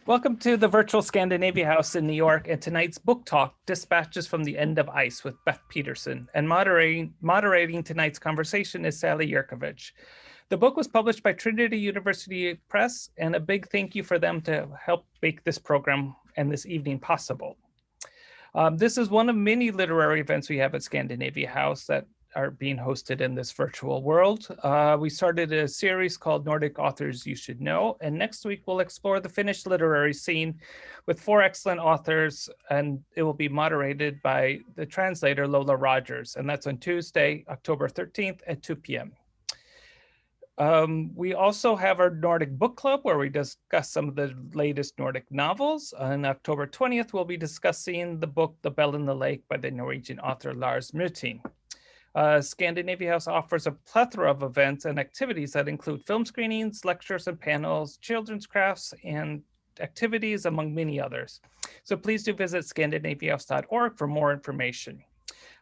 Welcome to the virtual Scandinavia House in New York and tonight's book talk, Dispatches from the End of Ice with Beth Peterson. And moderating tonight's conversation is Sally Yerkovich. The book was published by Trinity University Press, and a big thank you for them to help make this program and this evening possible. This is one of many literary events we have at Scandinavia House that are being hosted in this virtual world. We started a series called Nordic Authors You Should Know, and next week we'll explore the Finnish literary scene with 4 excellent authors, and it will be moderated by the translator Lola Rogers, and that's on Tuesday, October 13th at 2 p.m. We also have our Nordic Book Club where we discuss some of the latest Nordic novels. On October 20th, we'll be discussing the book The Bell in the Lake by the Norwegian author Lars Myrtin. Scandinavia House offers a plethora of events and activities that include film screenings, lectures and panels, children's crafts, and activities, among many others. So please do visit scandinaviahouse.org for more information.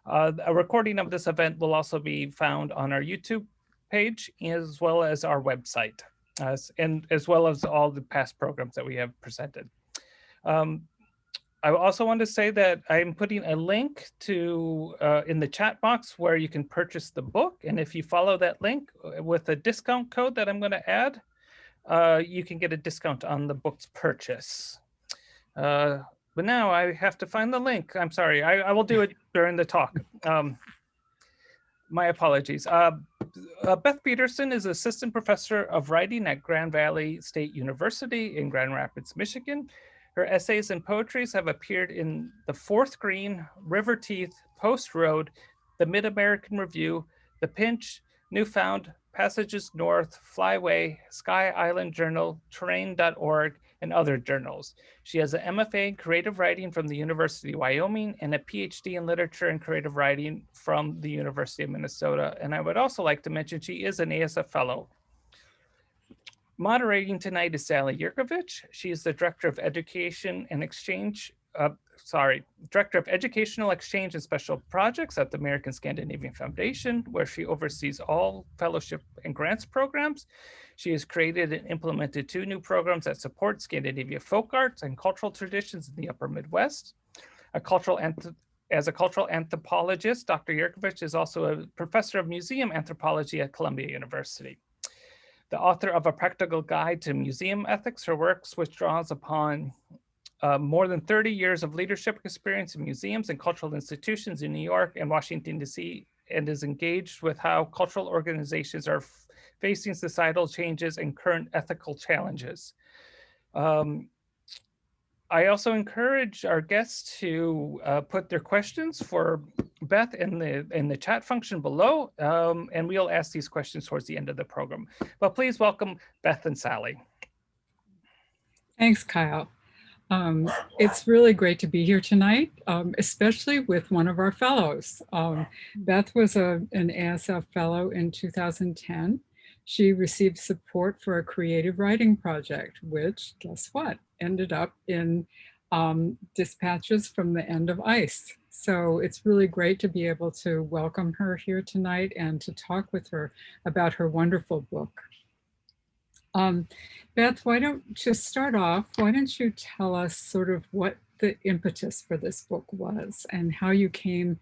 A recording of this event will also be found on our YouTube page, as well as our website, and as well as all the past programs that we have presented. I also want to say that I'm putting a link to in the chat box where you can purchase the book. And if you follow that link with a discount code that I'm going to add, you can get a discount on the book's purchase. But now I have to find the link. I'm sorry. I will do it during the talk. My apologies. Beth Peterson is assistant professor of writing at Grand Valley State University in Grand Rapids, Michigan. Her essays and poetries have appeared in The Fourth Green, River Teeth, Post Road, The Mid-American Review, The Pinch, Newfound, Passages North, Flyway, Sky Island Journal, Terrain.org, and other journals. She has an MFA in creative writing from the University of Wyoming and a PhD in literature and creative writing from the University of Minnesota. And I would also like to mention she is an ASF Fellow. Moderating tonight is Sally Yerkovich. She is the Director of Education and Exchange, Director of Educational Exchange and Special Projects at the American Scandinavian Foundation, where she oversees all fellowship and grants programs. She has created and implemented 2 new programs that support Scandinavia folk arts and cultural traditions in the Upper Midwest. As a cultural anthropologist, Dr. Yerkovich is also a professor of museum anthropology at Columbia University. The author of A Practical Guide to Museum Ethics, her works which draws upon more than 30 years of leadership experience in museums and cultural institutions in New York and Washington, D.C., and is engaged with how cultural organizations are facing societal changes and current ethical challenges. I also encourage our guests to put their questions for Beth in the chat function below, and we'll ask these questions towards the end of the program. But please welcome Beth and Sally. Thanks, Kyle. It's really great to be here tonight, especially with one of our fellows. Beth was an ASF Fellow in 2010. She received support for a creative writing project, which, guess what, ended up in Dispatches from the End of Ice. So it's really great to be able to welcome her here tonight and to talk with her about her wonderful book. Beth, why don't you start off? Why don't you tell us sort of what the impetus for this book was and how you came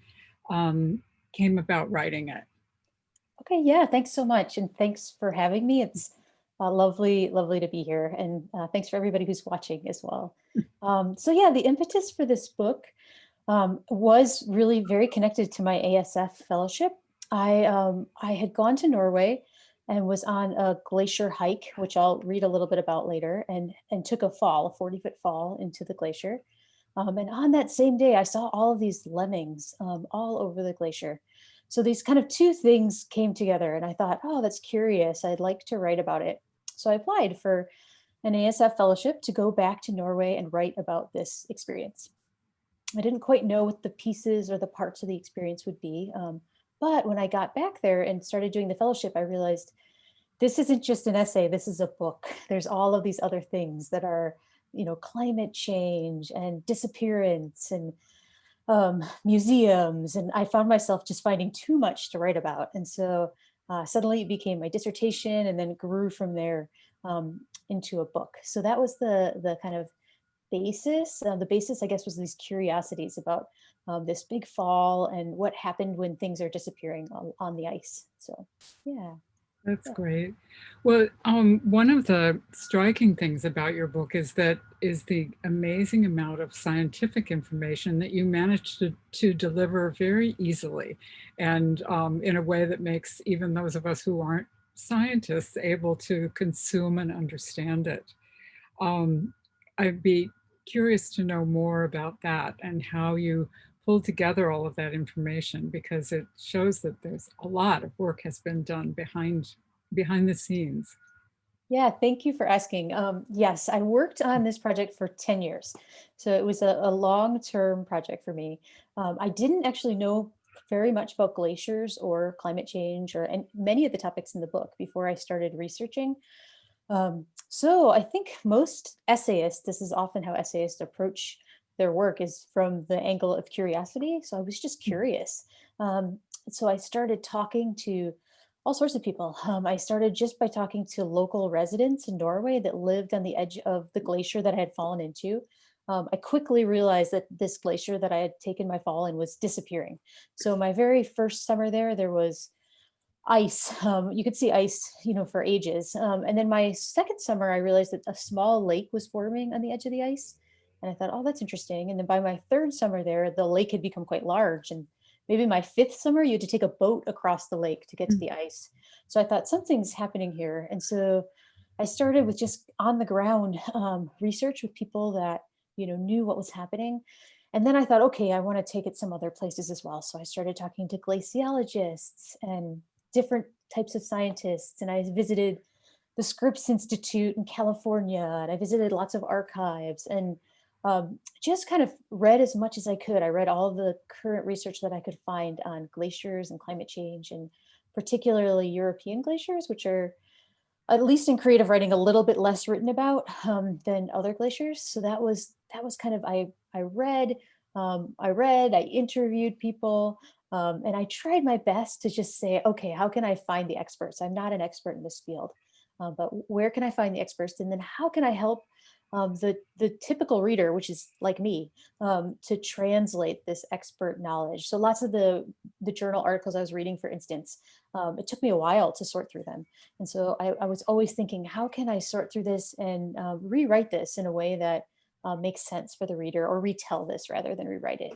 about writing it? Okay, yeah, thanks so much. And thanks for having me. It's lovely to be here. And thanks for everybody who's watching as well. So yeah, the impetus for this book was really very connected to my ASF fellowship. I had gone to Norway and was on a glacier hike, which I'll read a little bit about later, and took a 40-foot fall into the glacier. And on that same day, I saw all of these lemmings all over the glacier. So these kind of 2 things came together and I thought, oh, that's curious. I'd like to write about it. So I applied for an ASF fellowship to go back to Norway and write about this experience. I didn't quite know what the pieces or the parts of the experience would be. But when I got back there and started doing the fellowship, I realized this isn't just an essay, this is a book. There's all of these other things that are, climate change and disappearance and museums, and I found myself just finding too much to write about. And so suddenly it became my dissertation and then grew from there into a book. So that was the kind of basis. The basis, I guess, was these curiosities about this big fall and what happened when things are disappearing on the ice. So, yeah. That's great. Well, one of the striking things about your book is the amazing amount of scientific information that you managed to deliver very easily, and in a way that makes even those of us who aren't scientists able to consume and understand it. I'd be curious to know more about that and how you pull together all of that information, because it shows that there's a lot of work has been done behind the scenes. Yeah, thank you for asking. Yes, I worked on this project for 10 years. So it was a long-term project for me. I didn't actually know very much about glaciers or climate change or and many of the topics in the book before I started researching. So I think most essayists, this is often how essayists approach their work, is from the angle of curiosity. So I was just curious. So I started talking to all sorts of people. I started just by talking to local residents in Norway that lived on the edge of the glacier that I had fallen into. I quickly realized that this glacier that I had taken my fall in was disappearing. So my very first summer there was ice. You could see ice, for ages. And then my second summer, I realized that a small lake was forming on the edge of the ice. And I thought, oh, that's interesting. And then by my third summer there, the lake had become quite large. And maybe my fifth summer, you had to take a boat across the lake to get to the ice. So I thought something's happening here. And so I started with just on the ground research with people that, knew what was happening. And then I thought, okay, I want to take it some other places as well. So I started talking to glaciologists and different types of scientists. And I visited the Scripps Institute in California, and I visited lots of archives and just kind of read as much as I could. I read all of the current research that I could find on glaciers and climate change, and particularly European glaciers, which are, at least in creative writing, a little bit less written about than other glaciers. So that was kind of, I interviewed people, and I tried my best to just say, okay, how can I find the experts? I'm not an expert in this field, but where can I find the experts? And then how can I help the typical reader, which is like me, to translate this expert knowledge? So lots of the journal articles I was reading, for instance, it took me a while to sort through them. And so I was always thinking, how can I sort through this and rewrite this in a way that makes sense for the reader, or retell this rather than rewrite it.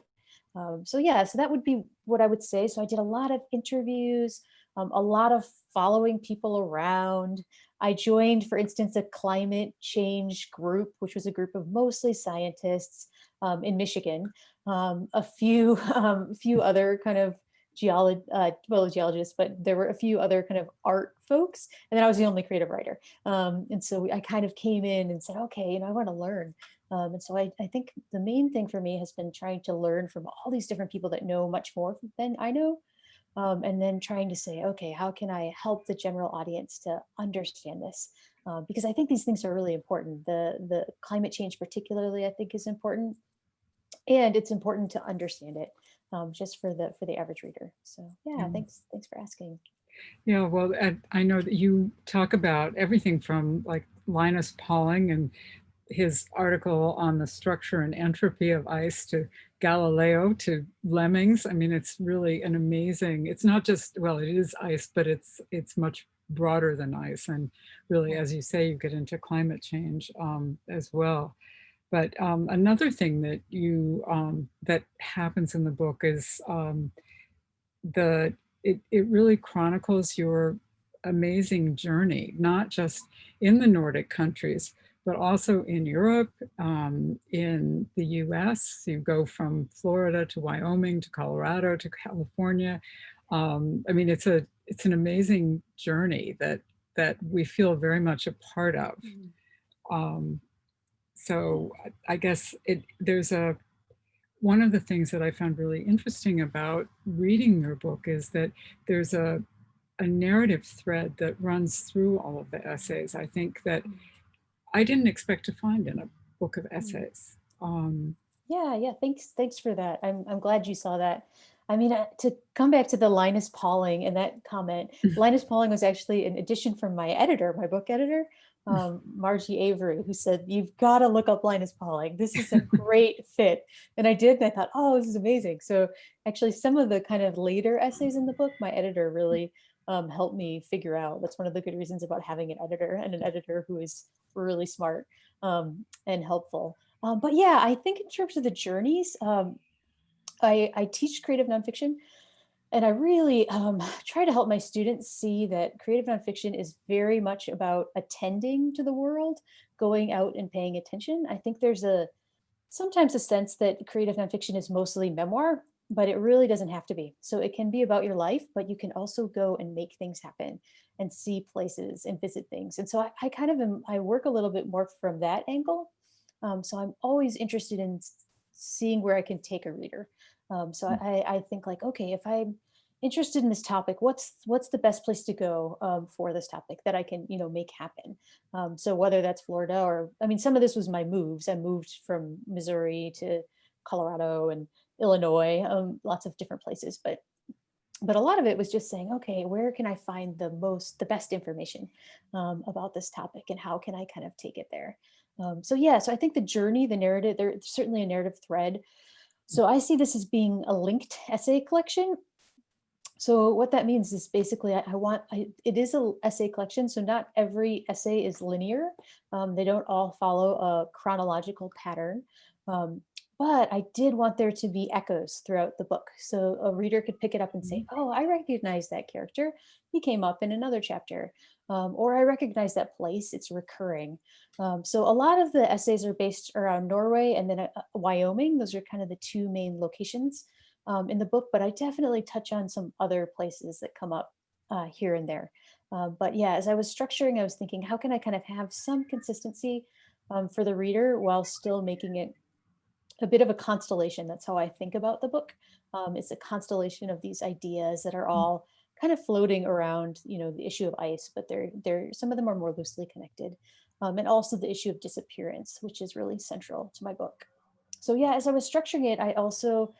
So yeah, so that would be what I would say. So I did a lot of interviews, a lot of following people around. I joined, for instance, a climate change group, which was a group of mostly scientists in Michigan, few other kind of geologists, but there were a few other kind of art folks, and then I was the only creative writer. And so I kind of came in and said, okay, I want to learn. And so I think the main thing for me has been trying to learn from all these different people that know much more than I know. And then trying to say, okay, how can I help the general audience to understand this? Because I think these things are really important. The climate change particularly, I think, is important. And it's important to understand it, just for the average reader. So yeah, thanks for asking. Yeah, well, I know that you talk about everything from like Linus Pauling and his article on the structure and entropy of ice, to Galileo, to lemmings. I mean, it's really an amazing, it's not just, well, it is ice, but it's much broader than ice. And really, as you say, you get into climate change as well. But another thing that that happens in the book is it really chronicles your amazing journey, not just in the Nordic countries, but also in Europe, in the US. You go from Florida to Wyoming to Colorado to California. I mean, it's an amazing journey that we feel very much a part of. So I guess there's one of the things that I found really interesting about reading your book is that there's a narrative thread that runs through all of the essays. I think that I didn't expect to find in a book of essays. Yeah, thanks for that. I'm glad you saw that. I mean, to come back to the Linus Pauling and that comment, Linus Pauling was actually an addition from my editor, my book editor, Margie Avery, who said, you've got to look up Linus Pauling. This is a great fit. And I did, and I thought, oh, this is amazing. So actually some of the kind of later essays in the book, my editor really helped me figure out. That's one of the good reasons about having an editor, and an editor who is really smart and helpful. But yeah, I think in terms of the journeys, I teach creative nonfiction, and I really try to help my students see that creative nonfiction is very much about attending to the world, going out and paying attention. I think there's sometimes a sense that creative nonfiction is mostly memoir, but it really doesn't have to be. So it can be about your life, but you can also go and make things happen and see places and visit things. And so I kind of I work a little bit more from that angle. So I'm always interested in seeing where I can take a reader. So I think like, okay, if I'm interested in this topic, what's the best place to go for this topic that I can, make happen? So whether that's Florida or, I mean, some of this was my moves. I moved from Missouri to Colorado and Illinois, lots of different places, but a lot of it was just saying, okay, where can I find the best information about this topic, and how can I kind of take it there? So yeah, so I think the journey, the narrative, there's certainly a narrative thread. So I see this as being a linked essay collection. So what that means is basically it is an essay collection. So not every essay is linear. They don't all follow a chronological pattern. But I did want there to be echoes throughout the book. So a reader could pick it up and say, oh, I recognize that character. He came up in another chapter. Or I recognize that place, it's recurring. So a lot of the essays are based around Norway and then Wyoming. Those are kind of the two main locations in the book, but I definitely touch on some other places that come up here and there. But yeah, as I was structuring, I was thinking, how can I kind of have some consistency for the reader while still making it a bit of a constellation? That's how I think about the book. It's a constellation of these ideas that are all kind of floating around, the issue of ice, but they're some of them are more loosely connected. And also the issue of disappearance, which is really central to my book. So yeah, as I was structuring it, I also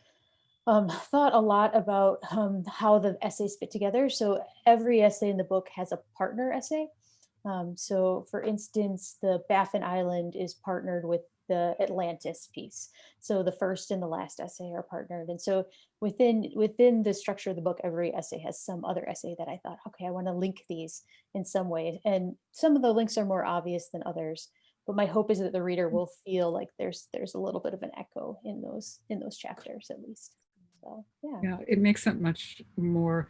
thought a lot about how the essays fit together. So every essay in the book has a partner essay. So for instance, the Baffin Island is partnered with the Atlantis piece. So the first and the last essay are partnered. And so within the structure of the book, every essay has some other essay that I thought, okay, I want to link these in some way. And some of the links are more obvious than others. But my hope is that the reader will feel like there's a little bit of an echo in those chapters at least. So yeah. Yeah, it makes it much more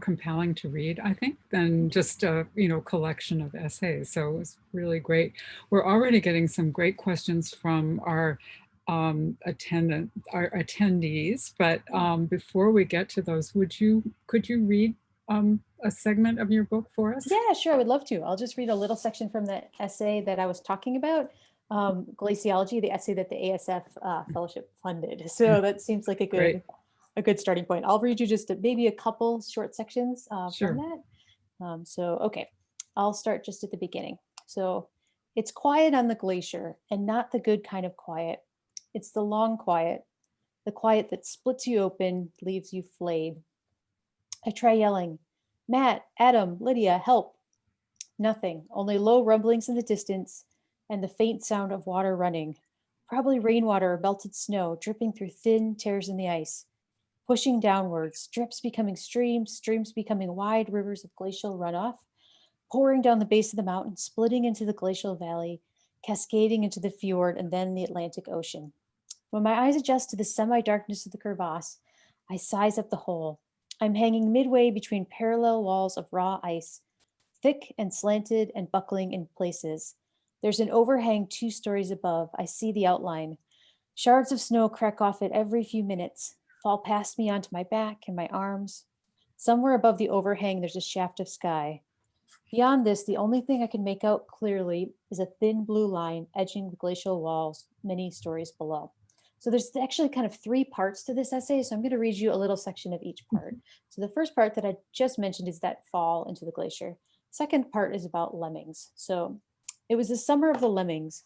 compelling to read, I think, than just a collection of essays. So it was really great. We're already getting some great questions from our attendees, but before we get to those, could you read a segment of your book for us? Yeah, sure, I would love to. I'll just read a little section from that essay that I was talking about. Glaciology, the essay that the ASF Fellowship funded. So that seems like a good starting point. I'll read you just maybe a couple short sections Sure. from that. So, okay, I'll start just at the beginning. So it's quiet on the glacier, and not the good kind of quiet. It's the long quiet, the quiet that splits you open, leaves you flayed. I try yelling, Matt, Adam, Lydia, help. Nothing, only low rumblings in the distance and the faint sound of water running. Probably rainwater or melted snow dripping through thin tears in the ice. Pushing downwards, drips becoming streams, streams becoming wide rivers of glacial runoff, pouring down the base of the mountain, splitting into the glacial valley, cascading into the fjord and then the Atlantic Ocean. When my eyes adjust to the semi-darkness of the crevasse, I size up the hole. I'm hanging midway between parallel walls of raw ice, thick and slanted and buckling in places. There's an overhang 2 stories above. I see the outline. Shards of snow crack off it every few minutes, fall past me onto my back and my arms. Somewhere above the overhang, there's a shaft of sky. Beyond this, the only thing I can make out clearly is a thin blue line edging the glacial walls many stories below. So there's actually kind of 3 parts to this essay. So I'm going to read you a little section of each part. So the first part that I just mentioned is that fall into the glacier. Second part is about lemmings. So it was the summer of the lemmings,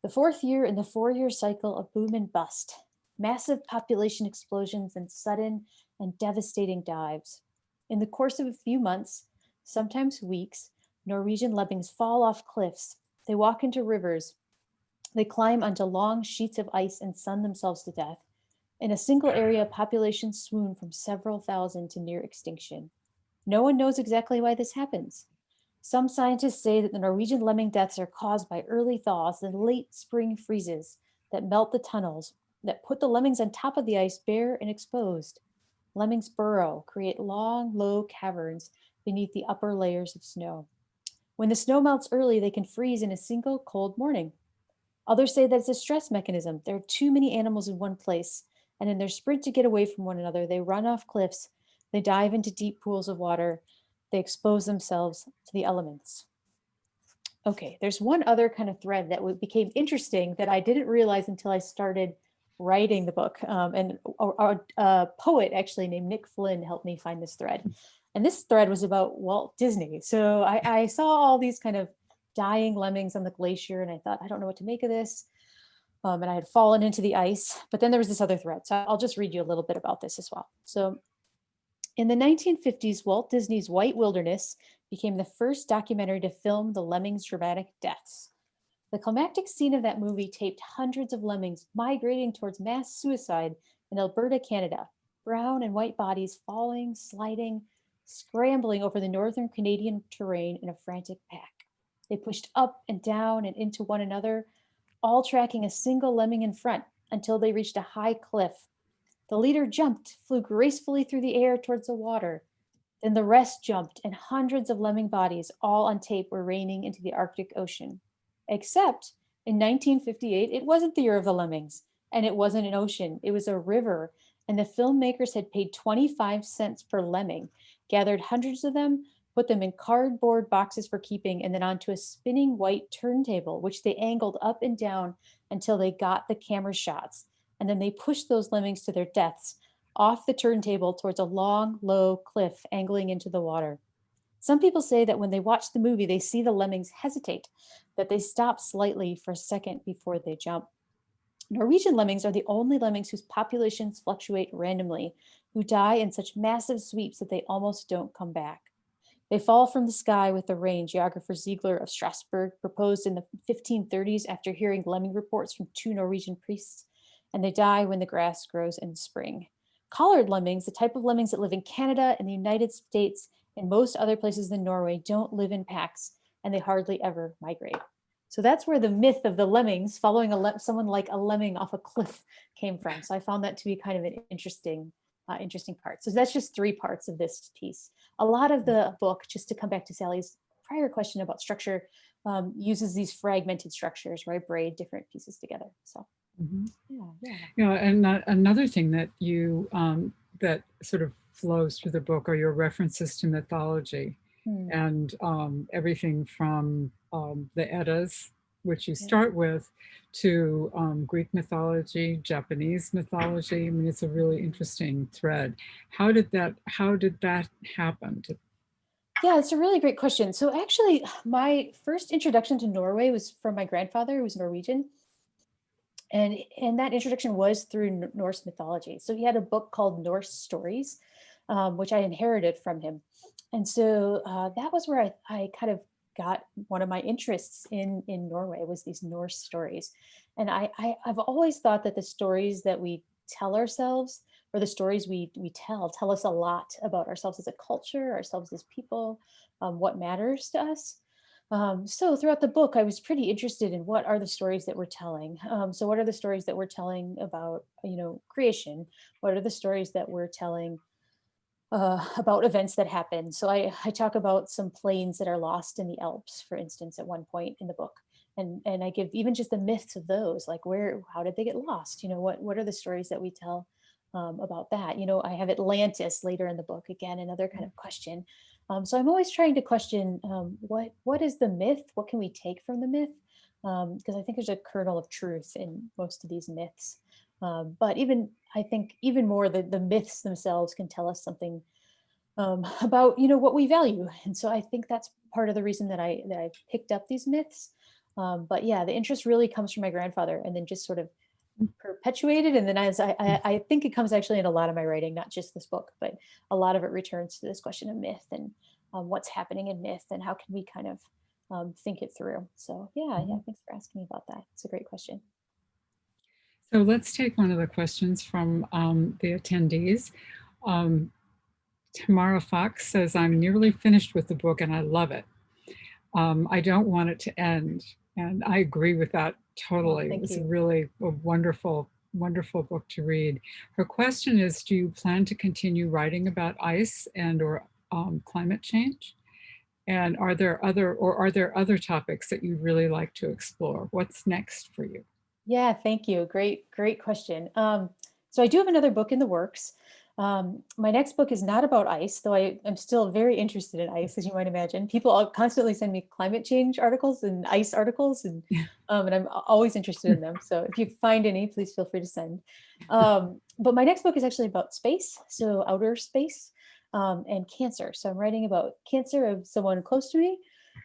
the 4th year in the 4-year cycle of boom and bust. massive population explosions, and sudden and devastating dives. In the course of a few months, sometimes weeks, Norwegian lemmings fall off cliffs. They walk into rivers. They climb onto long sheets of ice and sun themselves to death. In a single area, populations swoon from several thousand to near extinction. No one knows exactly why this happens. Some scientists say that the Norwegian lemming deaths are caused by early thaws and late spring freezes that melt the tunnels, that put the lemmings on top of the ice bare and exposed. Lemmings burrow, create long, low caverns beneath the upper layers of snow. When the snow melts early, they can freeze in a single cold morning. Others say that it's a stress mechanism. There are too many animals in one place, and in their sprint to get away from one another, they run off cliffs, they dive into deep pools of water, they expose themselves to the elements. Okay, there's one other kind of thread that became interesting that I didn't realize until I started writing the book. And a poet actually named Nick Flynn helped me find this thread. And this thread was about Walt Disney. So I saw all these kind of dying lemmings on the glacier, and I thought, I don't know what to make of this. And I had fallen into the ice, but then there was this other thread. So I'll just read you a little bit about this as well. So in the 1950s, Walt Disney's White Wilderness became the first documentary to film the lemmings' dramatic deaths. The climactic scene of that movie taped hundreds of lemmings migrating towards mass suicide in Alberta, Canada. Brown and white bodies falling, sliding, scrambling over the northern Canadian terrain in a frantic pack. They pushed up and down and into one another, all tracking a single lemming in front until they reached a high cliff. The leader jumped, flew gracefully through the air towards the water. Then the rest jumped, and hundreds of lemming bodies, all on tape, were raining into the Arctic Ocean. Except in 1958, it wasn't the year of the lemmings, and it wasn't an ocean, it was a river, and the filmmakers had paid 25 cents per lemming, gathered hundreds of them, put them in cardboard boxes for keeping, and then onto a spinning white turntable, which they angled up and down until they got the camera shots. And then they pushed those lemmings to their deaths off the turntable towards a long, low cliff angling into the water. Some people say that when they watch the movie, they see the lemmings hesitate, that they stop slightly for a second before they jump. Norwegian lemmings are the only lemmings whose populations fluctuate randomly, who die in such massive sweeps that they almost don't come back. They fall from the sky with the rain, geographer Ziegler of Strasbourg proposed in the 1530s after hearing lemming reports from two Norwegian priests, and they die when the grass grows in spring. Collared lemmings, the type of lemmings that live in Canada and the United States and most other places in Norway, don't live in packs, and they hardly ever migrate. So that's where the myth of the lemmings following someone like a lemming off a cliff came from. So I found that to be kind of an interesting part. So that's just 3 parts of this piece. A lot of the book, just to come back to Sally's prior question about structure, uses these fragmented structures where I braid different pieces together. So and another thing that you that sort of flows through the book are your references to mythology and everything from the Eddas, which you start with, to Greek mythology, Japanese mythology. I mean, it's a really interesting thread. How did that happen? Yeah, it's a really great question. So actually, my first introduction to Norway was from my grandfather, who was Norwegian. And that introduction was through Norse mythology. So he had a book called Norse Stories, which I inherited from him. And so that was where I kind of got one of my interests in Norway, was these Norse stories. And I've always thought that the stories that we tell ourselves, or the stories we tell us a lot about ourselves as a culture, ourselves as people, what matters to us. So throughout the book, I was pretty interested in what are the stories that we're telling. So what are the stories that we're telling about, creation? What are the stories that we're telling about events that happen? So I talk about some planes that are lost in the Alps, for instance, at one point in the book. And I give even just the myths of those, like how did they get lost? What are the stories that we tell about that? I have Atlantis later in the book, again, another kind of question. So I'm always trying to question what is the myth? What can we take from the myth? Because I think there's a kernel of truth in most of these myths. But I think even more, the myths themselves can tell us something about what we value. And so I think that's part of the reason that I picked up these myths. But yeah, the interest really comes from my grandfather, and then just sort of perpetuated. And then as I think it comes actually in a lot of my writing, not just this book, but a lot of it returns to this question of myth and what's happening in myth and how can we kind of think it through. So yeah, thanks for asking me about that. It's a great question. So let's take one of the questions from the attendees. Tamara Fox says, I'm nearly finished with the book and I love it. I don't want it to end. And I agree with that totally. It was really a wonderful, wonderful book to read. Her question is, do you plan to continue writing about ice and or climate change? And are there other topics that you'd really like to explore? What's next for you? Yeah, thank you. Great question. So I do have another book in the works. My next book is not about ice, though I'm still very interested in ice, as you might imagine. People constantly send me climate change articles and ice articles, and I'm always interested in them. So if you find any, please feel free to send. But my next book is actually about space, so outer space, and cancer. So I'm writing about cancer of someone close to me.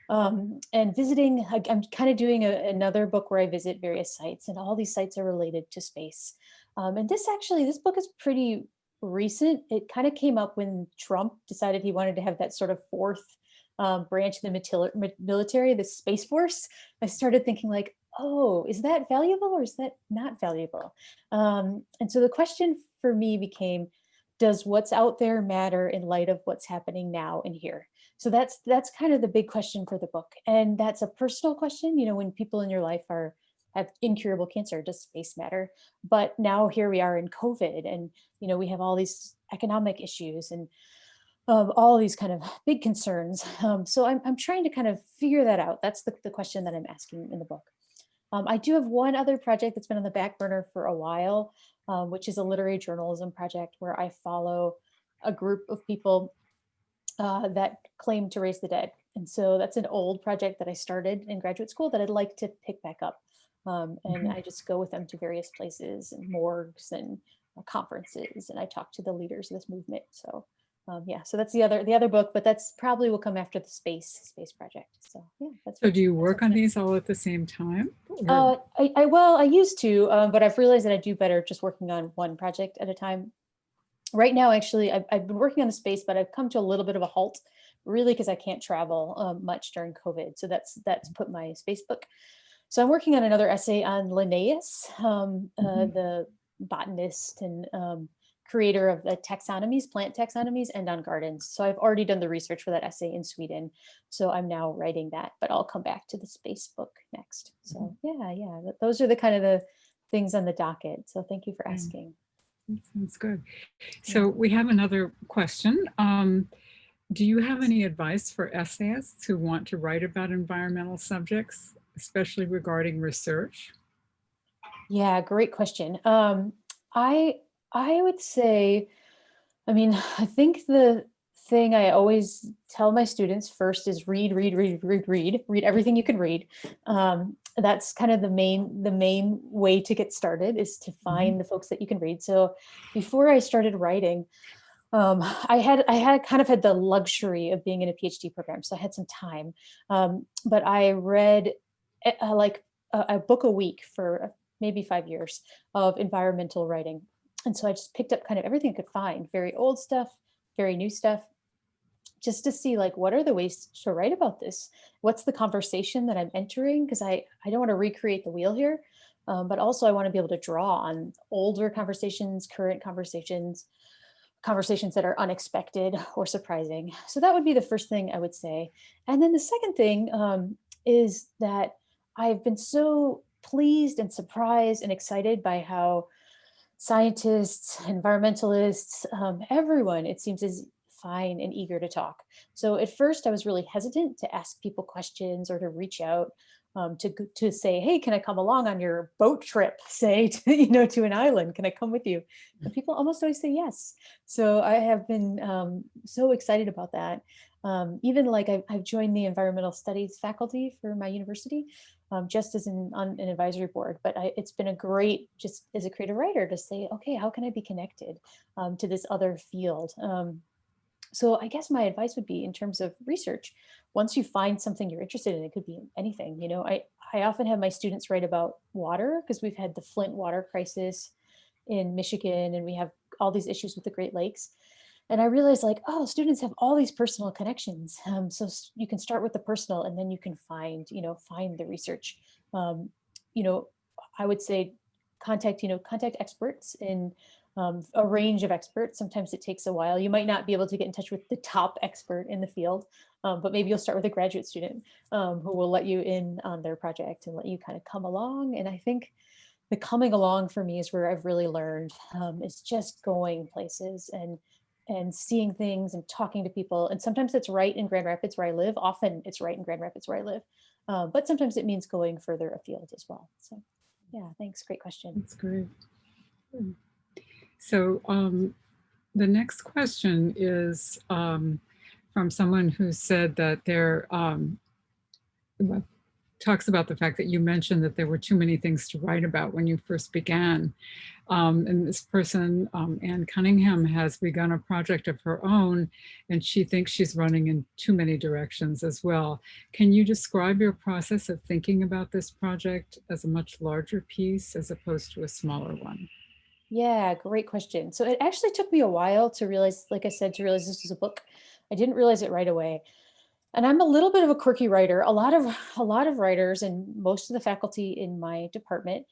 And visiting, I'm kind of doing another book where I visit various sites, and all these sites are related to space. And this book is pretty recent. It kind of came up when Trump decided he wanted to have that sort of fourth branch of the military, the Space Force. I started thinking like, oh, is that valuable or is that not valuable? And so the question for me became, does what's out there matter in light of what's happening now and here? So that's kind of the big question for the book. And that's a personal question, when people in your life have incurable cancer, does space matter? But now here we are in COVID, and we have all these economic issues and all these kind of big concerns. So I'm trying to kind of figure that out. That's the question that I'm asking in the book. I do have one other project that's been on the back burner for a while, which is a literary journalism project where I follow a group of people that claim to raise the dead. And so that's an old project that I started in graduate school that I'd like to pick back up. And I just go with them to various places and morgues and conferences, and I talk to the leaders of this movement. So so that's the other book, but that's probably will come after the space project. So yeah. So do you work on these all at the same time? I used to, but I've realized that I do better just working on one project at a time. Right now, actually, I've been working on the space, but I've come to a little bit of a halt, really, because I can't travel much during COVID. So that's put my space book. So I'm working on another essay on Linnaeus, the botanist and creator of the plant taxonomies, and on gardens. So I've already done the research for that essay in Sweden. So I'm now writing that, but I'll come back to the space book next. So yeah, those are the kind of the things on the docket. So thank you for asking. That sounds good. So we have another question. Do you have any advice for essayists who want to write about environmental subjects, especially regarding research? Yeah, great question. I would say, I think the thing I always tell my students first is read everything you can read. That's kind of the main way to get started, is to find the folks that you can read. So before I started writing, I had kind of had the luxury of being in a PhD program, so I had some time. But I read like a book a week for maybe 5 years of environmental writing. And so I just picked up kind of everything I could find, very old stuff, very new stuff, just to see like, what are the ways to write about this? What's the conversation that I'm entering? Because I don't want to recreate the wheel here, but also I want to be able to draw on older conversations, current conversations that are unexpected or surprising. So that would be the first thing I would say. And then the second thing is that I've been so pleased and surprised and excited by how scientists, environmentalists, everyone, it seems, is fine and eager to talk. So at first I was really hesitant to ask people questions or to reach out to say, hey, can I come along on your boat trip, say, to an island? Can I come with you? And people almost always say yes. So I have been so excited about that. Even like I've joined the environmental studies faculty for my university, just as on an advisory board. But it's been a great, just as a creative writer, to say, okay, how can I be connected to this other field? So I guess my advice would be in terms of research, once you find something you're interested in, it could be anything. I often have my students write about water because we've had the Flint water crisis in Michigan and we have all these issues with the Great Lakes. And I realized like, oh, students have all these personal connections. So you can start with the personal and then you can find the research. Um, you know, I would say contact experts in a range of experts. Sometimes it takes a while. You might not be able to get in touch with the top expert in the field, but maybe you'll start with a graduate student who will let you in on their project and let you kind of come along. And I think the coming along for me is where I've really learned is just going places and seeing things and talking to people. And sometimes it's right in Grand Rapids where I live. Often it's right in Grand Rapids where I live. But sometimes it means going further afield as well. So yeah, thanks. Great question. That's great. So the next question is from someone who said that talks about the fact that you mentioned that there were too many things to write about when you first began. And this person, Anne Cunningham, has begun a project of her own, and she thinks she's running in too many directions as well. Can you describe your process of thinking about this project as a much larger piece as opposed to a smaller one? Yeah, great question. So it actually took me a while to realize, like I said, to realize this was a book. I didn't realize it right away. And I'm a little bit of a quirky writer. A lot of writers and most of the faculty in my department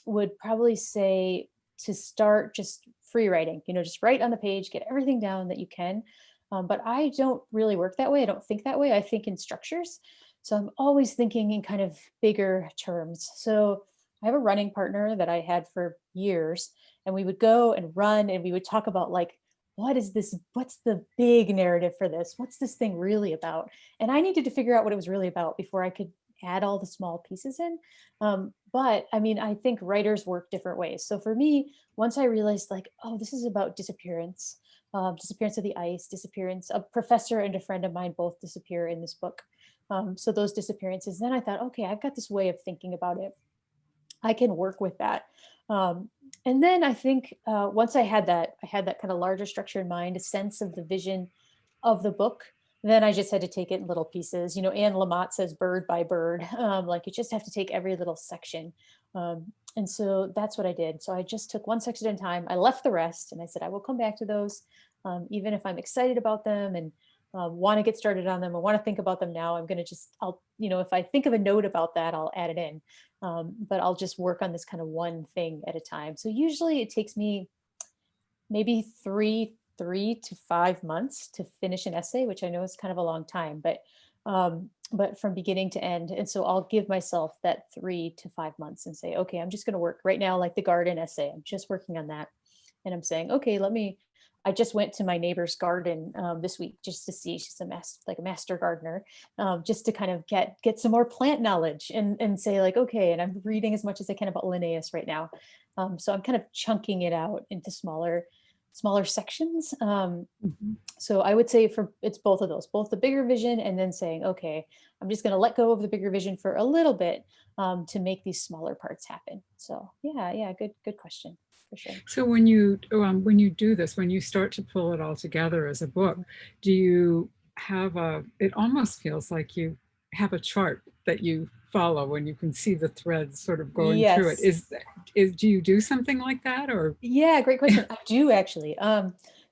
would probably say to start just free writing. Just write on the page, get everything down that you can. But I don't really work that way. I don't think that way. I think in structures. So I'm always thinking in kind of bigger terms. So I have a running partner that I had for years, and we would go and run and we would talk about like, what is this? What's the big narrative for this? What's this thing really about? And I needed to figure out what it was really about before I could add all the small pieces in. But I mean, I think writers work different ways. So for me, once I realized like, oh, this is about disappearance, disappearance of the ice, disappearance. A professor and a friend of mine both disappear in this book. So those disappearances, then I thought, okay, I've got this way of thinking about it. I can work with that. And then I think once I had that kind of larger structure in mind, a sense of the vision of the book, then I just had to take it in little pieces. Anne Lamott says bird by bird, like you just have to take every little section. And so that's what I did. So I just took one section at a time. I left the rest and I said, I will come back to those, even if I'm excited about them and want to get started on them. I want to think about them now. I'm going to if I think of a note about that, I'll add it in. But I'll just work on this kind of one thing at a time. So usually it takes me maybe three to 5 months to finish an essay, which I know is kind of a long time, but from beginning to end. And so I'll give myself that 3 to 5 months and say, okay, I'm just going to work right now, like the garden essay. I'm just working on that. And I'm saying, okay, I just went to my neighbor's garden this week just to see. She's a master gardener, just to kind of get some more plant knowledge and say like, okay, and I'm reading as much as I can about Linnaeus right now. So I'm kind of chunking it out into smaller sections. So I would say it's both of those, both the bigger vision and then saying, okay, I'm just going to let go of the bigger vision for a little bit to make these smaller parts happen. So yeah, good question. For sure. So when you do this, when you start to pull it all together as a book, do you have it almost feels like you have a chart that you follow and you can see the threads sort of going through it. Do you do something like that or? Yeah, great question. I do actually.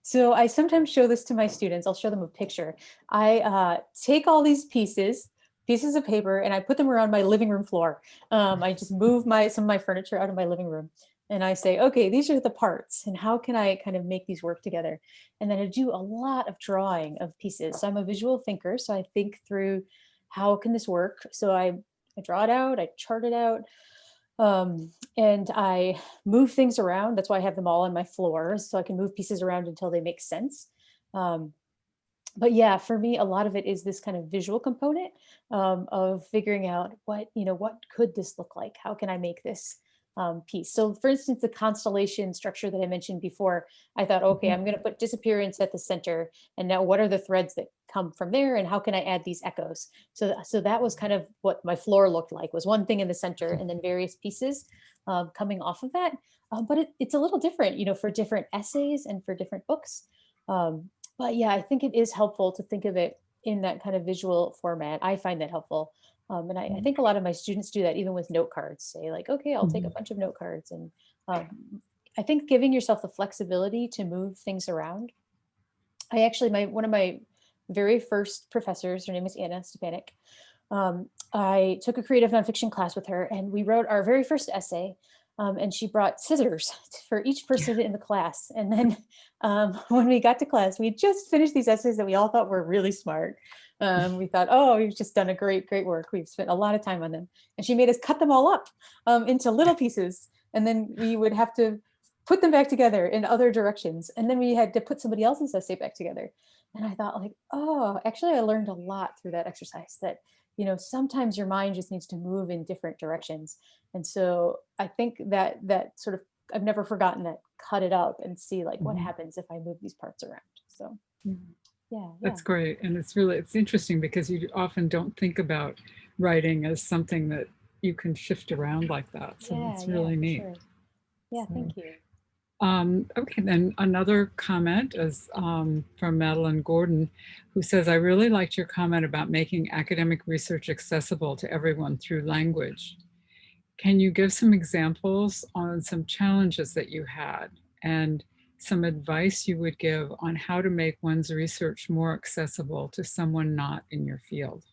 So I sometimes show this to my students. I'll show them a picture. I take all these pieces of paper and I put them around my living room floor. I just move some of my furniture out of my living room. And I say, okay, these are the parts and how can I kind of make these work together? And then I do a lot of drawing of pieces. So I'm a visual thinker. So I think through how can this work? So I draw it out, I chart it out, and I move things around. That's why I have them all on my floor. So I can move pieces around until they make sense. But yeah, for me, a lot of it is this kind of visual component of figuring out what could this look like? How can I make this piece? So for instance, the constellation structure that I mentioned before, I thought, okay, I'm going to put disappearance at the center. And now what are the threads that come from there? And how can I add these echoes? So that was kind of what my floor looked like, was one thing in the center and then various pieces coming off of that. But it's a little different, for different essays and for different books. But yeah, I think it is helpful to think of it in that kind of visual format. I find that helpful. And I think a lot of my students do that even with note cards, say like, okay, I'll take a bunch of note cards. And um, I think giving yourself the flexibility to move things around. I actually, one of my very first professors, her name is Anna Stepanek. I took a creative nonfiction class with her and we wrote our very first essay. And she brought scissors for each person in the class. And then when we got to class, we had just finished these essays that we all thought were really smart. We thought, oh, we've just done a great work. We've spent a lot of time on them. And she made us cut them all up into little pieces. And then we would have to put them back together in other directions. And then we had to put somebody else's essay back together. And I thought like, oh, actually I learned a lot through that exercise that, you know, sometimes your mind just needs to move in different directions. And so I think that sort of, I've never forgotten that, cut it up and see like what happens if I move these parts around. So yeah. That's great. And it's interesting because you often don't think about writing as something that you can shift around like that. So it's really neat. Sure. Yeah, So, thank you. Okay, then another comment is from Madeline Gordon, who says, I really liked your comment about making academic research accessible to everyone through language. Can you give some examples on some challenges that you had and some advice you would give on how to make one's research more accessible to someone not in your field?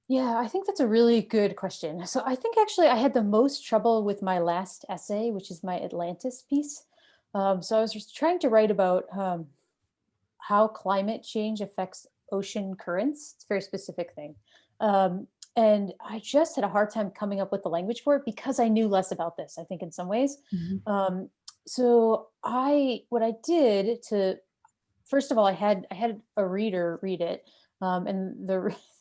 Yeah, I think that's a really good question. So I think actually I had the most trouble with my last essay, which is my Atlantis piece. So I was just trying to write about how climate change affects ocean currents. It's a very specific thing. And I just had a hard time coming up with the language for it because I knew less about this, I think in some ways. So what I did to, first of all, I had a reader read it. And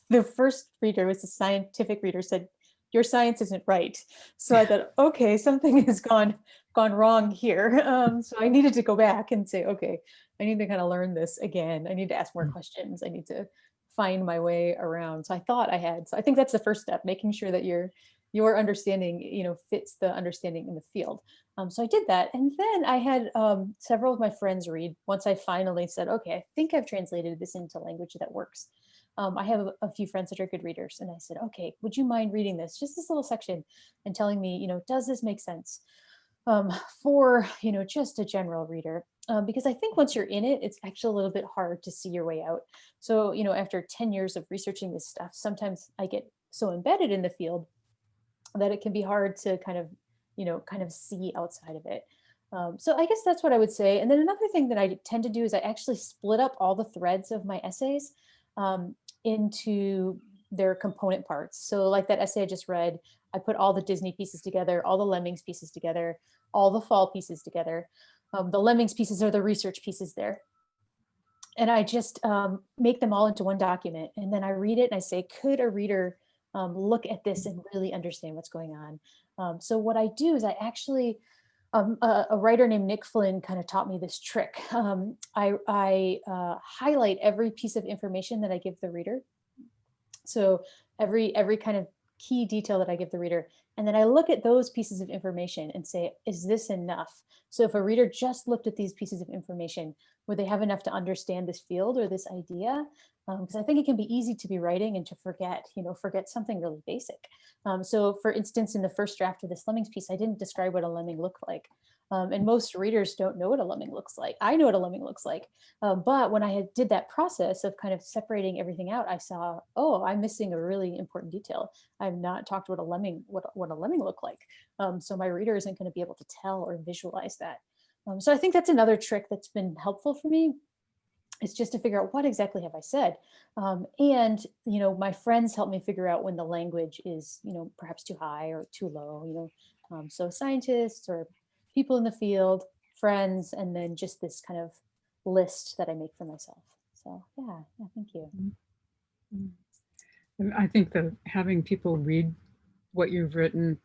the first reader was a scientific reader, said, your science isn't right. So I thought, okay, something has gone wrong here. So I needed to go back and say, okay, I need to kind of learn this again. I need to ask more questions. I need to find my way around. So I thought I had. So I think that's the first step, making sure that your understanding, you know, fits the understanding in the field. So I did that. And then I had several of my friends read once I finally said, okay, I think I've translated this into language that works. I have a few friends that are good readers. And I said, okay, would you mind reading this, just this little section, and telling me, you know, does this make sense for, you know, just a general reader? Because I think once you're in it, it's actually a little bit hard to see your way out. So, you know, after 10 years of researching this stuff, sometimes I get so embedded in the field that it can be hard to kind of, you know, kind of see outside of it. So I guess that's what I would say. And then another thing that I tend to do is I actually split up all the threads of my essays into their component parts. So like that essay I just read, I put all the Disney pieces together, all the Lemmings pieces together, all the fall pieces together. The Lemmings pieces are the research pieces there. And I just make them all into one document. And then I read it and I say, could a reader look at this and really understand what's going on? So what I do is I actually, a writer named Nick Flynn kind of taught me this trick. I highlight every piece of information that I give the reader. So every kind of key detail that I give the reader, and then I look at those pieces of information and say, is this enough? So if a reader just looked at these pieces of information, would they have enough to understand this field or this idea? Because I think it can be easy to be writing and to forget something really basic. So for instance, in the first draft of this Lemmings piece, I didn't describe what a lemming looked like. And most readers don't know what a lemming looks like. I know what a lemming looks like. But when I did that process of kind of separating everything out, I saw, oh, I'm missing a really important detail. I've not talked what a lemming looked like. So my reader isn't going to be able to tell or visualize that. So I think that's another trick that's been helpful for me. It's just to figure out what exactly have I said. And, you know, my friends help me figure out when the language is, you know, perhaps too high or too low, you know. So scientists or people in the field, friends, and then just this kind of list that I make for myself. So yeah, thank you. And I think that having people read what you've written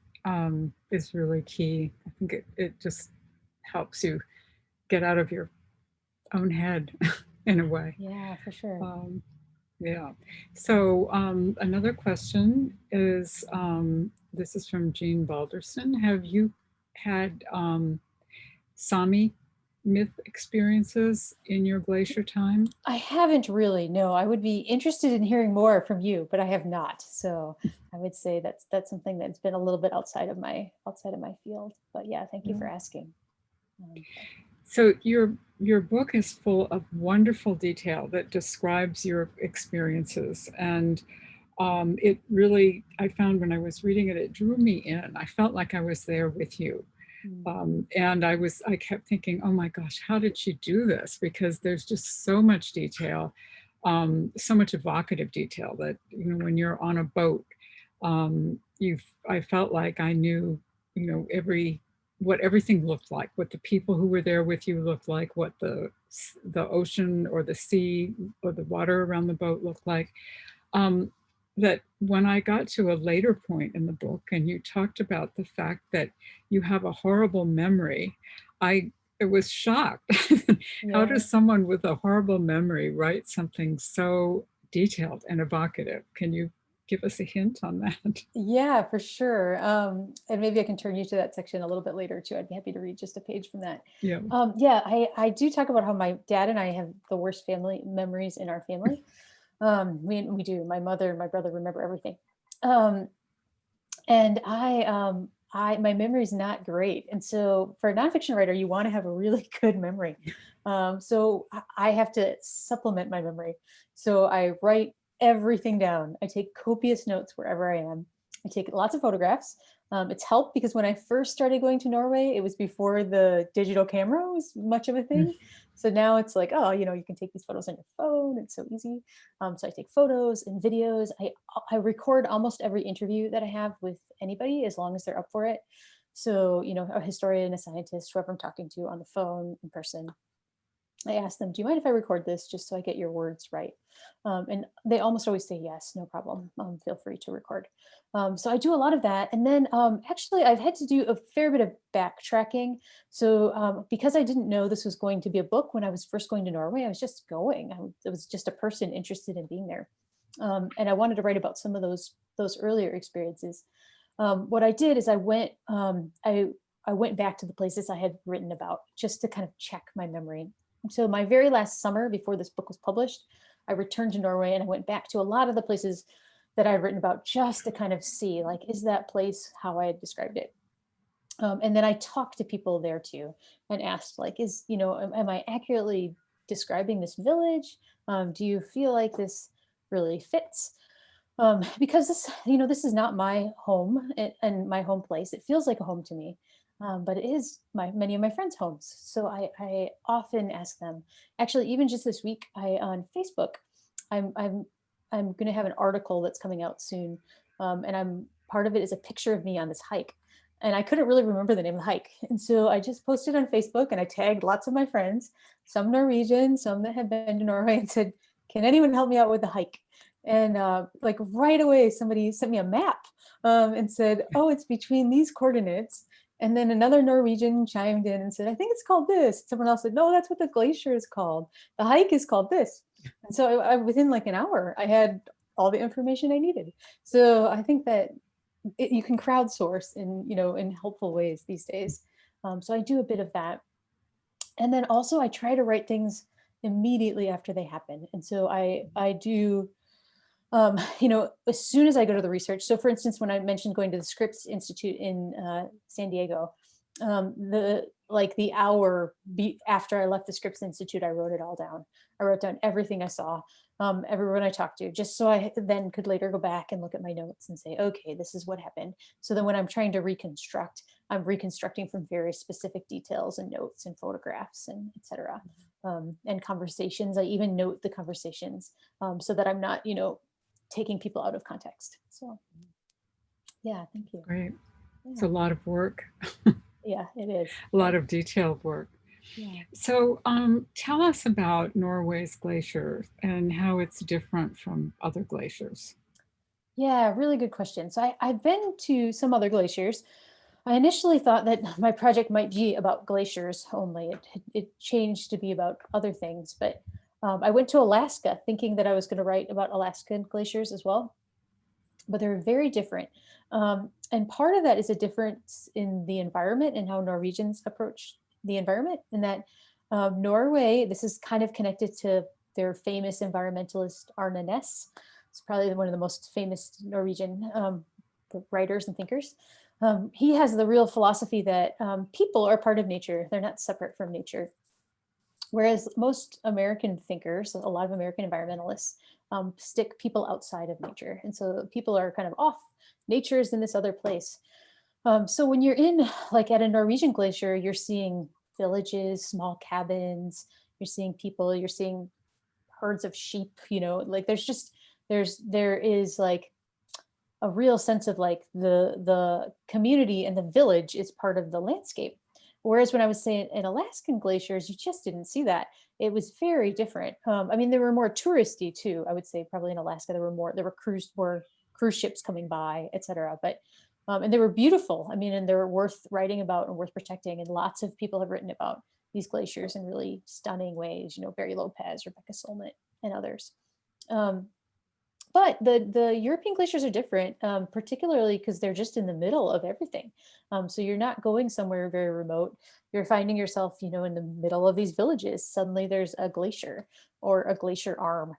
is really key. I think it just helps you get out of your own head in a way. Yeah, for sure. Yeah. So another question is, this is from Jean Balderson. Have you had Sami myth experiences in your glacier time? I haven't really, no. I would be interested in hearing more from you, but I have not. So I would say that's something that's been a little bit outside of my field. But yeah, thank you for asking. So your book is full of wonderful detail that describes your experiences, and it really, I found when I was reading it, it drew me in. I felt like I was there with you. And I kept thinking, oh my gosh, how did she do this? Because there's just so much detail, so much evocative detail that, you know, when you're on a boat, I felt like I knew, you know, what everything looked like, what the people who were there with you looked like, what the ocean or the sea or the water around the boat looked like. That when I got to a later point in the book and you talked about the fact that you have a horrible memory, I was shocked. How does someone with a horrible memory write something so detailed and evocative? Can you give us a hint on that? Yeah, for sure. And maybe I can turn you to that section a little bit later too. I'd be happy to read just a page from that. Yeah. Yeah, I do talk about how my dad and I have the worst family memories in our family. We do. My mother and my brother remember everything. And my memory is not great. And so for a nonfiction writer, you want to have a really good memory. So I have to supplement my memory. So I write everything down. I take copious notes wherever I am. I take lots of photographs. It's helped because when I first started going to Norway, it was before the digital camera was much of a thing. So now it's like, oh, you know, you can take these photos on your phone. It's so easy. So I take photos and videos. I record almost every interview that I have with anybody as long as they're up for it. So, you know, a historian, a scientist, whoever I'm talking to on the phone, in person, I ask them, do you mind if I record this just so I get your words right? And they almost always say yes, no problem. Feel free to record. So I do a lot of that. And then actually I've had to do a fair bit of backtracking. So because I didn't know this was going to be a book when I was first going to Norway, I was just going. I was just a person interested in being there. And I wanted to write about some of those earlier experiences. What I did is I went back to the places I had written about just to kind of check my memory. So my very last summer before this book was published, I returned to Norway and I went back to a lot of the places that I'd written about just to kind of see, like, is that place how I had described it? And then I talked to people there too and asked, like, am I accurately describing this village? Do you feel like this really fits? Because this is not my home and my home place. It feels like a home to me. But it is many of my friends' homes. So I often ask them. Actually, even just this week, on Facebook, I'm going to have an article that's coming out soon, and part of it is a picture of me on this hike, and I couldn't really remember the name of the hike, and so I just posted on Facebook and I tagged lots of my friends, some Norwegian, some that had been to Norway, and said, "Can anyone help me out with the hike?" And like right away, somebody sent me a map and said, "Oh, it's between these coordinates." And then another Norwegian chimed in and said, "I think it's called this." Someone else said, "No, that's what the glacier is called. The hike is called this." And so within like an hour, I had all the information I needed. So I think that you can crowdsource in helpful ways these days. So I do a bit of that. And then also I try to write things immediately after they happen. And so I do as soon as I go to the research. So for instance, when I mentioned going to the Scripps Institute in San Diego, the hour after I left the Scripps Institute, I wrote it all down. I wrote down everything I saw, everyone I talked to, just so I then could later go back and look at my notes and say, okay, this is what happened. So then when I'm trying to reconstruct, I'm reconstructing from very specific details and notes and photographs and et cetera. And conversations. I even note the conversations so that I'm not, taking people out of context. So yeah, thank you. Great. Yeah. It's a lot of work. Yeah, it is. A lot of detailed work. Yeah. So tell us about Norway's glacier and how it's different from other glaciers. Yeah, really good question. So I've been to some other glaciers. I initially thought that my project might be about glaciers only. It changed to be about other things, but I went to Alaska thinking that I was going to write about Alaskan glaciers as well, but they're very different. And part of that is a difference in the environment and how Norwegians approach the environment, in that Norway, this is kind of connected to their famous environmentalist Arne Næss. It's probably one of the most famous Norwegian writers and thinkers. He has the real philosophy that people are part of nature. They're not separate from nature. Whereas most American thinkers, a lot of American environmentalists, stick people outside of nature. And so people are kind of off. Nature is in this other place. So when you're in, like at a Norwegian glacier, you're seeing villages, small cabins, you're seeing people, you're seeing herds of sheep, like there is like a real sense of like the community and the village is part of the landscape. Whereas when I was saying in Alaskan glaciers, you just didn't see that. It was very different. I mean, they were more touristy too. I would say probably in Alaska, there were cruise ships coming by, et cetera. But, and they were beautiful. I mean, and they were worth writing about and worth protecting. And lots of people have written about these glaciers in really stunning ways, Barry Lopez, Rebecca Solnit, and others. But the European glaciers are different, particularly because they're just in the middle of everything. So you're not going somewhere very remote. You're finding yourself, in the middle of these villages. Suddenly there's a glacier or a glacier arm.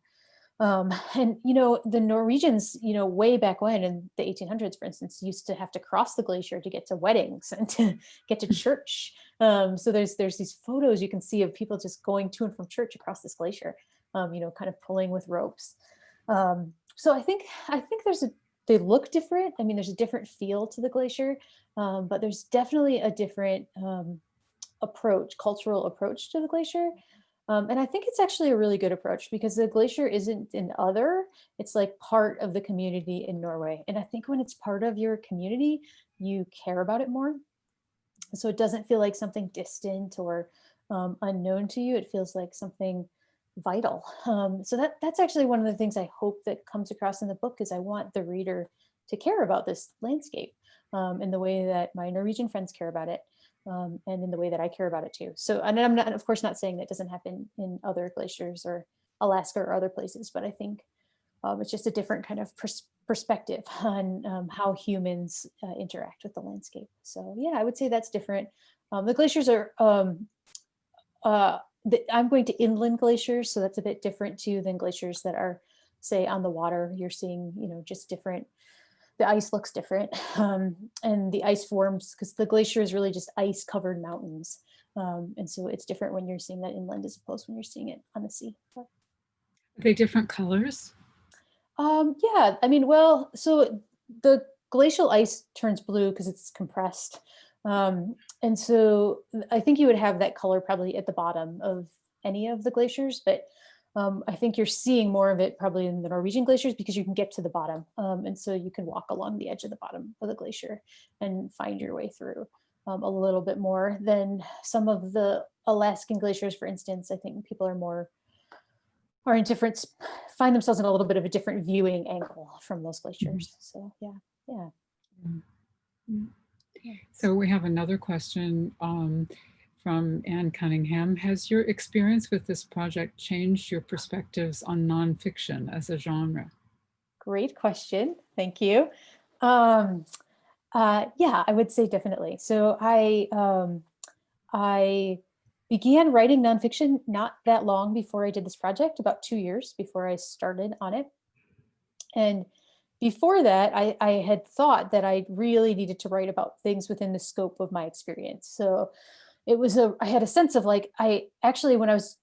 And, the Norwegians, way back when in the 1800s, for instance, used to have to cross the glacier to get to weddings and to get to church. So there's these photos you can see of people just going to and from church across this glacier, kind of pulling with ropes. So I think they look different. I mean, there's a different feel to the glacier, but there's definitely a different cultural approach to the glacier. And I think it's actually a really good approach because the glacier isn't an other, it's like part of the community in Norway. And I think when it's part of your community, you care about it more. So it doesn't feel like something distant or unknown to you. It feels like something vital. So that's actually one of the things I hope that comes across in the book is I want the reader to care about this landscape in the way that my Norwegian friends care about it. And in the way that I care about it too. So, and I'm not, of course, not saying that doesn't happen in other glaciers or Alaska or other places, but I think it's just a different kind of perspective on how humans interact with the landscape. So yeah, I would say that's different. The glaciers are, I'm going to inland glaciers, so that's a bit different too than glaciers that are, say, on the water. You're seeing, just different. The ice looks different, and the ice forms because the glacier is really just ice covered mountains. And so it's different when you're seeing that inland as opposed to when you're seeing it on the sea. Are they different colors? Yeah, I mean, well, so the glacial ice turns blue because it's compressed. And so I think you would have that color probably at the bottom of any of the glaciers, but I think you're seeing more of it probably in the Norwegian glaciers because you can get to the bottom. And so you can walk along the edge of the bottom of the glacier and find your way through a little bit more than some of the Alaskan glaciers, for instance. I think people are in different, find themselves in a little bit of a different viewing angle from those glaciers. So yeah. So we have another question from Anne Cunningham. Has your experience with this project changed your perspectives on nonfiction as a genre? Great question. Thank you. Yeah, I would say definitely. So I began writing nonfiction not that long before I did this project, about 2 years before I started on it. And before that, I had thought that I really needed to write about things within the scope of my experience. So I had a sense of like, I actually, when I was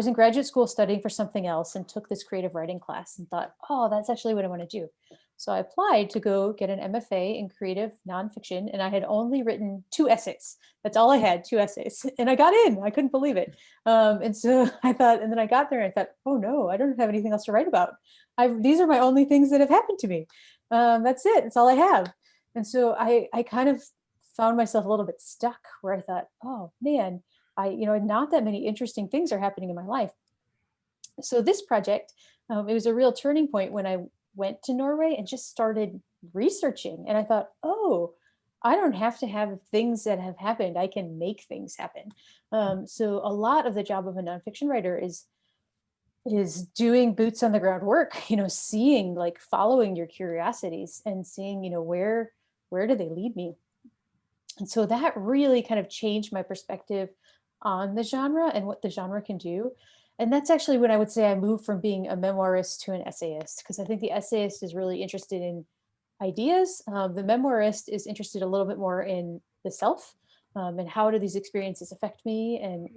in graduate school studying for something else and took this creative writing class and thought, oh, that's actually what I want to do. So I applied to go get an MFA in creative nonfiction, and I had only written 2 essays. That's all I had, 2 essays. And I got in, I couldn't believe it. And so I thought, and then I got there and I thought, oh no, I don't have anything else to write about. These are my only things that have happened to me. That's it, that's all I have. And so I kind of found myself a little bit stuck where I thought, oh man, not that many interesting things are happening in my life. So this project, it was a real turning point when I went to Norway and just started researching. And I thought, oh, I don't have to have things that have happened. I can make things happen. So a lot of the job of a nonfiction writer is doing boots on the ground work, seeing, like, following your curiosities and seeing, where do they lead me? And so that really kind of changed my perspective on the genre and what the genre can do. And that's actually when I would say I moved from being a memoirist to an essayist, because I think the essayist is really interested in ideas. The memoirist is interested a little bit more in the self, and how do these experiences affect me, and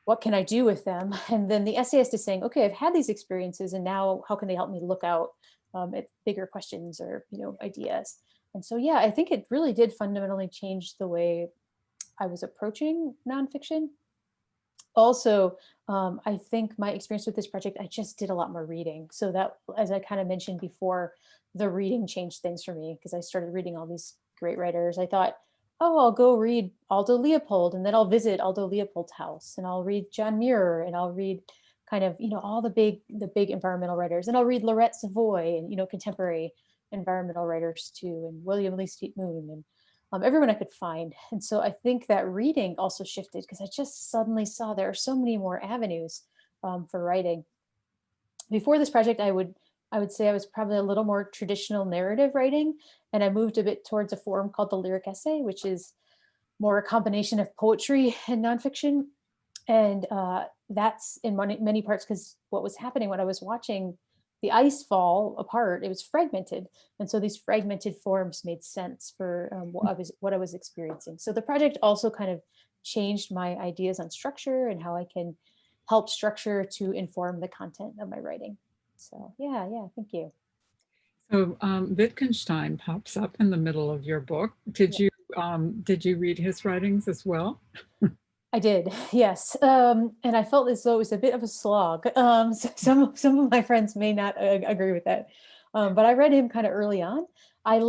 what can I do with them? And then the essayist is saying, okay, I've had these experiences, and now how can they help me look out at bigger questions or ideas? And so, yeah, I think it really did fundamentally change the way I was approaching nonfiction. Also, I think my experience with this project, I just did a lot more reading. So that, as I kind of mentioned before, the reading changed things for me because I started reading all these great writers. I thought, oh, I'll go read Aldo Leopold, and then I'll visit Aldo Leopold's house, and I'll read John Muir, and I'll read kind of, all the big environmental writers, and I'll read Laurette Savoy and, contemporary environmental writers too, and William Lee Steet Moon, and everyone I could find. And so I think that reading also shifted because I just suddenly saw there are so many more avenues for writing. Before this project, I would say I was probably a little more traditional narrative writing, and I moved a bit towards a form called the lyric essay, which is more a combination of poetry and nonfiction. And that's in many parts because what was happening when I was watching the ice fall apart, it was fragmented. And so these fragmented forms made sense for what I was experiencing. So the project also kind of changed my ideas on structure and how I can help structure to inform the content of my writing. So yeah, thank you. So Wittgenstein pops up in the middle of your book. Did you read his writings as well? I did, yes, and I felt as though it was a bit of a slog. So some of my friends may not agree with that, but I read him kind of early on. I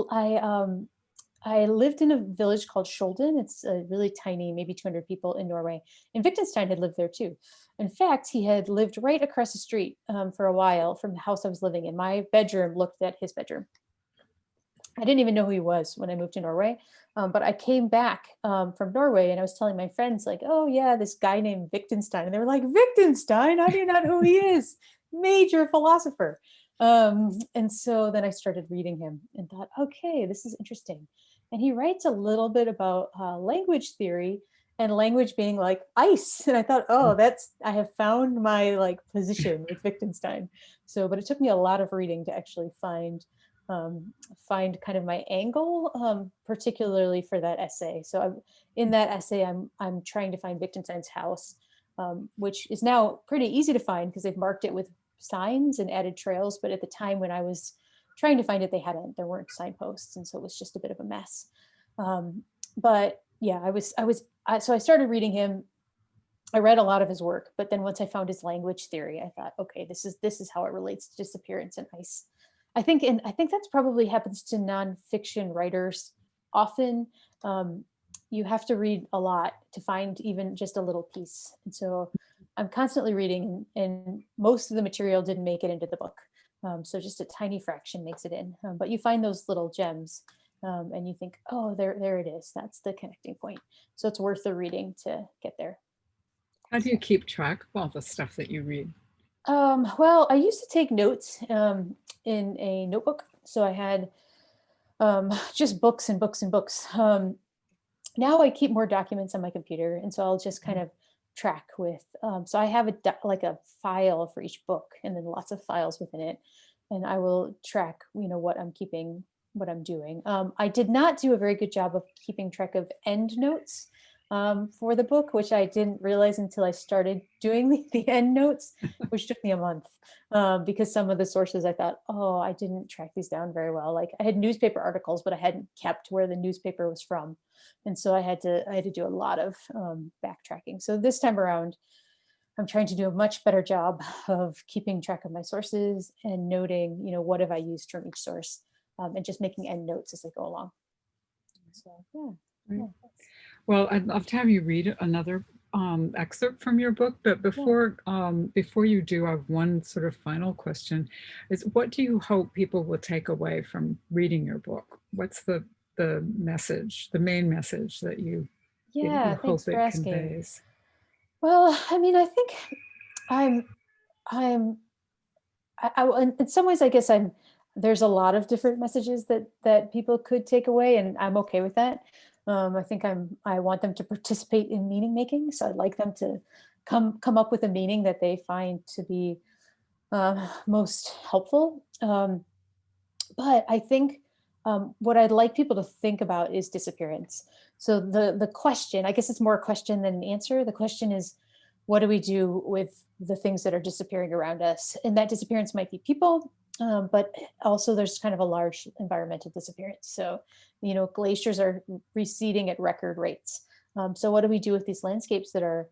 lived in a village called Skjolden. It's a really tiny, maybe 200 people in Norway, and Wittgenstein had lived there too. In fact, he had lived right across the street for a while from the house I was living in. My bedroom looked at his bedroom. I didn't even know who he was when I moved to Norway. But I came back from Norway and I was telling my friends like, oh yeah, this guy named Wittgenstein. And they were like, Wittgenstein? How do you not know who he is? Major philosopher. And so then I started reading him and thought, okay, this is interesting. And he writes a little bit about language theory and language being like ice. And I thought, oh, I have found my like position with Wittgenstein. So, but it took me a lot of reading to actually find kind of my angle, particularly for that essay. So in that essay, I'm trying to find Wittgenstein's house, which is now pretty easy to find because they've marked it with signs and added trails. But at the time when I was trying to find it, there weren't signposts, and so it was just a bit of a mess. But yeah, so I started reading him. I read a lot of his work, but then once I found his language theory, I thought, okay, this is how it relates to disappearance and ice. I think that's probably happens to nonfiction writers often. You have to read a lot to find even just a little piece. And so I'm constantly reading, and most of the material didn't make it into the book. So just a tiny fraction makes it in. But you find those little gems and you think, oh, there it is. That's the connecting point. So it's worth the reading to get there. How do you keep track of all the stuff that you read? Well, I used to take notes in a notebook. So I had just books and books and books. Now I keep more documents on my computer. And so I'll just kind of track with, so I have like a file for each book and then lots of files within it. And I will track, what I'm keeping, what I'm doing. I did not do a very good job of keeping track of end notes for the book, which I didn't realize until I started doing the end notes, which took me a month because some of the sources I thought, oh, I didn't track these down very well. Like I had newspaper articles, but I hadn't kept where the newspaper was from. And so I had to do a lot of backtracking. So this time around, I'm trying to do a much better job of keeping track of my sources and noting, what have I used from each source and just making end notes as I go along. So, yeah. Right. Well, I'd love to have you read another excerpt from your book, but before you do, I have one sort of final question: is what do you hope people will take away from reading your book? What's the message, the main message that you hope it conveys? Well, I mean, I think in some ways, I guess there's a lot of different messages that people could take away, and I'm okay with that. I think I want them to participate in meaning making. So I'd like them to come up with a meaning that they find to be most helpful. But I think what I'd like people to think about is disappearance. So the question, I guess it's more a question than an answer. The question is, what do we do with the things that are disappearing around us? And that disappearance might be people, but also there's kind of a large environmental disappearance. So, glaciers are receding at record rates. So what do we do with these landscapes that are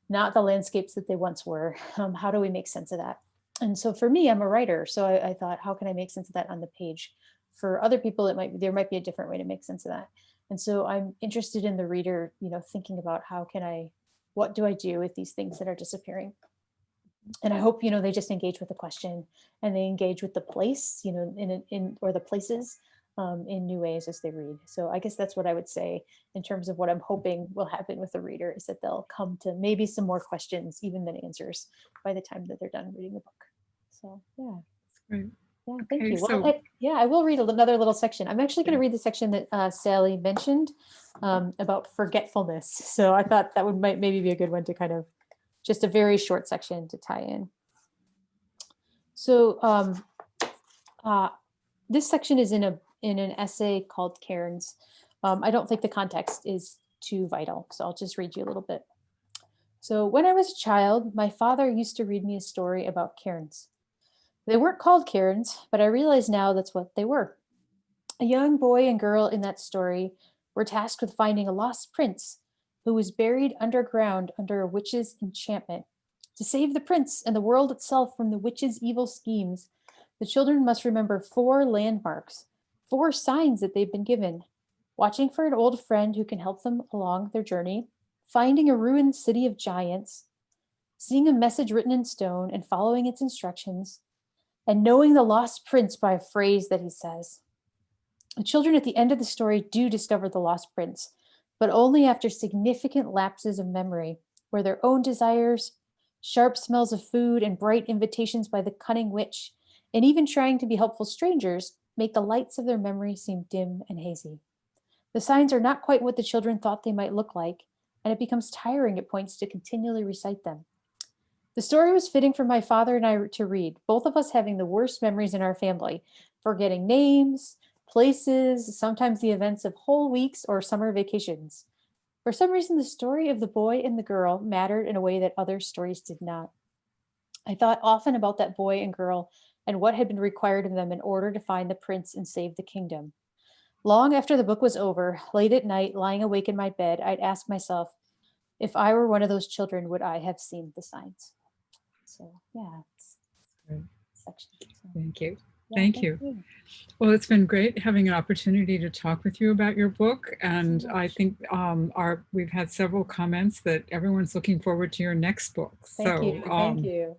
not the landscapes that they once were? How do we make sense of that? And so for me, I'm a writer. So I thought, how can I make sense of that on the page? For other people, there might be a different way to make sense of that. And so I'm interested in the reader, thinking about what do I do with these things that are disappearing? And I hope, they just engage with the question and they engage with the place, or the places in new ways as they read. So I guess that's what I would say in terms of what I'm hoping will happen with the reader, is that they'll come to maybe some more questions even than answers by the time that they're done reading the book. So yeah. That's great. Yeah, thank Okay, you. so- Well, I will read another little section. I'm actually going to read the section that Sally mentioned about forgetfulness. So I thought that might maybe be a good one to kind of, just a very short section to tie in. So this section is in an essay called Cairns. I don't think the context is too vital, so I'll just read you a little bit. So when I was a child, my father used to read me a story about cairns. They weren't called cairns, but I realize now that's what they were. A young boy and girl in that story were tasked with finding a lost prince who was buried underground under a witch's enchantment. To save the prince and the world itself from the witch's evil schemes, the children must remember 4 landmarks, 4 signs that they've been given: watching for an old friend who can help them along their journey, finding a ruined city of giants, seeing a message written in stone and following its instructions, and knowing the lost prince by a phrase that he says. The children at the end of the story do discover the lost prince, but only after significant lapses of memory, where their own desires, sharp smells of food, and bright invitations by the cunning witch, and even trying to be helpful strangers, make the lights of their memory seem dim and hazy. The signs are not quite what the children thought they might look like, and it becomes tiring at points to continually recite them. The story was fitting for my father and I to read, both of us having the worst memories in our family, forgetting names, places, sometimes the events of whole weeks or summer vacations. For some reason, the story of the boy and the girl mattered in a way that other stories did not. I thought often about that boy and girl and what had been required of them in order to find the prince and save the kingdom. Long after the book was over, late at night, lying awake in my bed, I'd ask myself, if I were one of those children, would I have seen the signs? So yeah, it's Great. section. So, Thank you. yeah, Thank you. Well, it's been great having an opportunity to talk with you about your book. And I think we've had several comments that everyone's looking forward to your next book. Thank you. Thank you.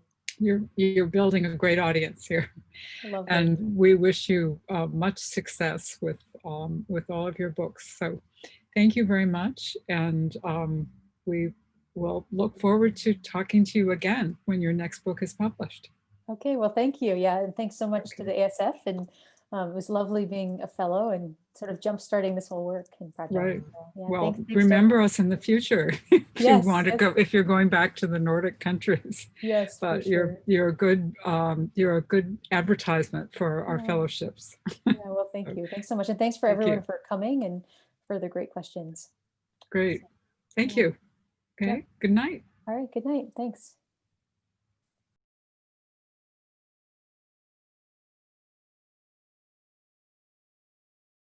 You're building a great audience here. Lovely. And we wish you much success with all of your books. So thank you very much. And we will look forward to talking to you again when your next book is published. Okay, well, thank you. Yeah, and thanks so much to the ASF. And it was lovely being a fellow and sort of jump-starting this whole work and project. Right. So, yeah, Well, thanks remember us in the future if Yes, you want to yes. go, if you're going back to the Nordic countries. Yes, for But sure. you're a good advertisement for our fellowships. Yeah, well, thank you. Thanks so much. And thanks for Thank everyone you. for coming and for the great questions. Great. Thank Yeah. you. Okay. Good night. All right, good night. Thanks.